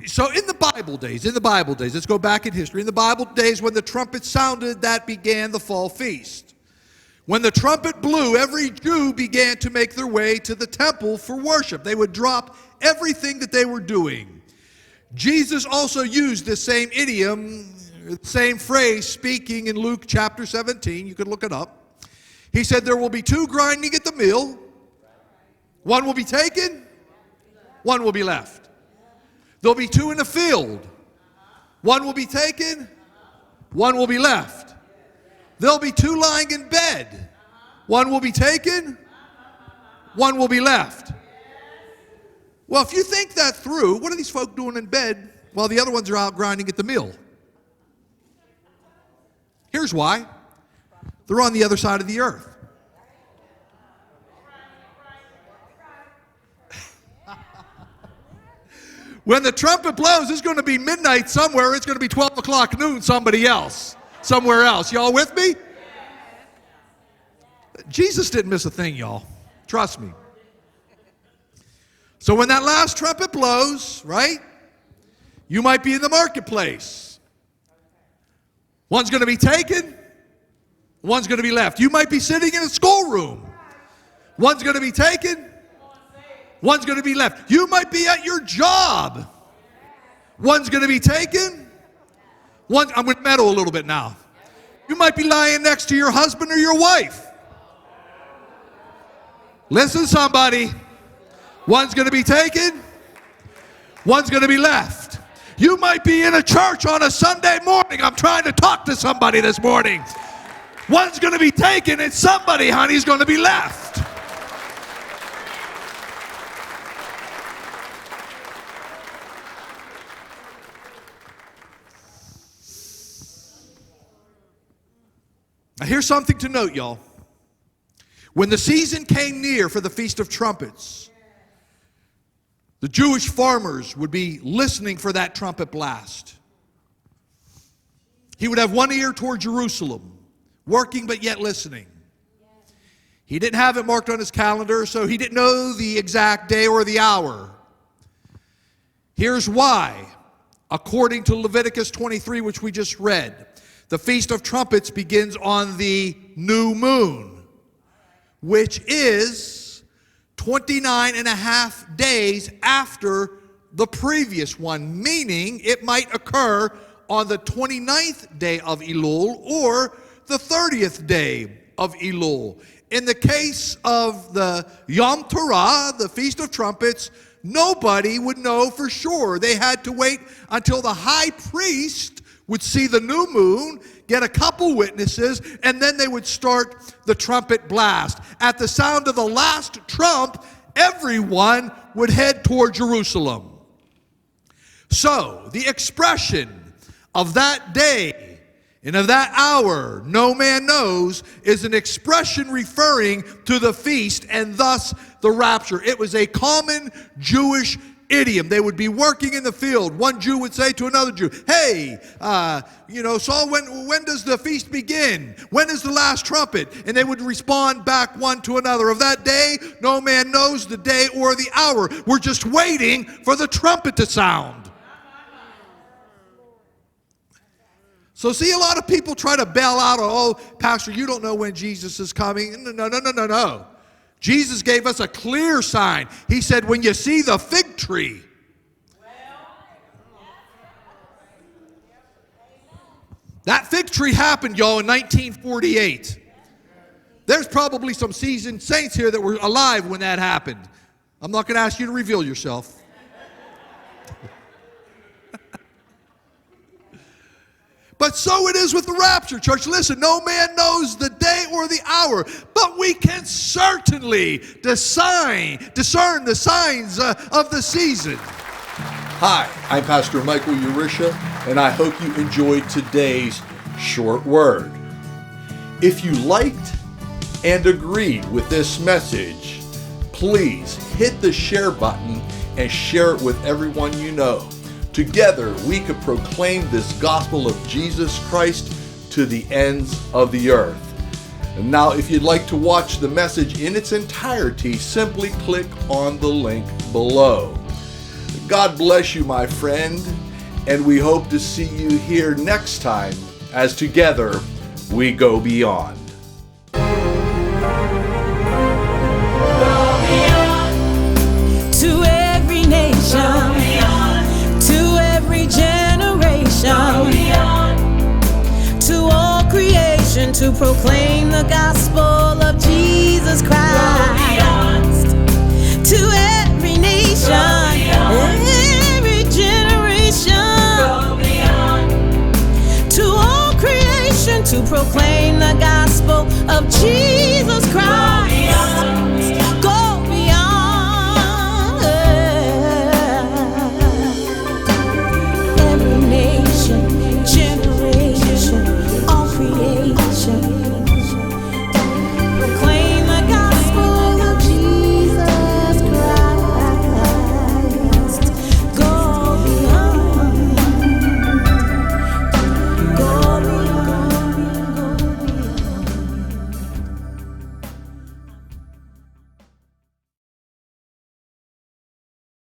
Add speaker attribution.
Speaker 1: So in the Bible days, let's go back in history. In the Bible days, when the trumpet sounded, that began the fall feast. When the trumpet blew, every Jew began to make their way to the temple for worship. They would drop everything that they were doing. Jesus also used this same idiom, same phrase, speaking in Luke chapter 17. You can look it up. He said, there will be two grinding at the mill. One will be taken, one will be left. There'll be two in the field. One will be taken, one will be left. There'll be two lying in bed. One will be taken, one will be left. Well, if you think that through, what are these folk doing in bed while the other ones are out grinding at the mill? Here's why. They're on the other side of the earth. When the trumpet blows, it's going to be midnight somewhere. It's going to be 12 o'clock noon somewhere else. Y'all with me? Jesus didn't miss a thing, y'all. Trust me. So when that last trumpet blows, right, you might be in the marketplace. One's going to be taken, one's going to be left. You might be sitting in a schoolroom. One's going to be taken, one's going to be left. You might be at your job. One's going to be taken. I'm going to meddle a little bit now. You might be lying next to your husband or your wife. Listen, somebody. One's going to be taken. One's going to be left. You might be in a church on a Sunday morning. I'm trying to talk to somebody this morning. One's going to be taken and somebody, honey, is going to be left. Now, here's something to note, y'all. When the season came near for the Feast of Trumpets, the Jewish farmers would be listening for that trumpet blast. He would have one ear toward Jerusalem, working but yet listening. He didn't have it marked on his calendar, so he didn't know the exact day or the hour. Here's why. According to Leviticus 23, which we just read, the Feast of Trumpets begins on the new moon, which is 29 and a half days after the previous one, meaning it might occur on the 29th day of Elul or the 30th day of Elul. In the case of the Yom Torah, the Feast of Trumpets, nobody would know for sure. They had to wait until the high priest would see the new moon, get a couple witnesses, and then they would start the trumpet blast. At the sound of the last trump, everyone would head toward Jerusalem. So, the expression of that day and of that hour, no man knows, is an expression referring to the feast and thus the rapture. It was a common Jewish idiom. They would be working in the field. One Jew would say to another Jew, hey, Saul, when does the feast begin? When is the last trumpet? And they would respond back one to another. Of that day, no man knows the day or the hour. We're just waiting for the trumpet to sound. So see, a lot of people try to bail out, oh, Pastor, you don't know when Jesus is coming. No. Jesus gave us a clear sign. He said, when you see the fig tree. That fig tree happened, y'all, in 1948. There's probably some seasoned saints here that were alive when that happened. I'm not going to ask you to reveal yourself. But so it is with the rapture, church. Listen, no man knows the day or the hour, but we can certainly discern the signs of the season.
Speaker 2: Hi, I'm Pastor Michael Yuricha, and I hope you enjoyed today's short word. If you liked and agreed with this message, please hit the share button and share it with everyone you know. Together, we could proclaim this gospel of Jesus Christ to the ends of the earth. And now, if you'd like to watch the message in its entirety, simply click on the link below. God bless you, my friend, and we hope to see you here next time as together we go beyond.
Speaker 3: To every nation, to every generation, to all creation, to proclaim the gospel.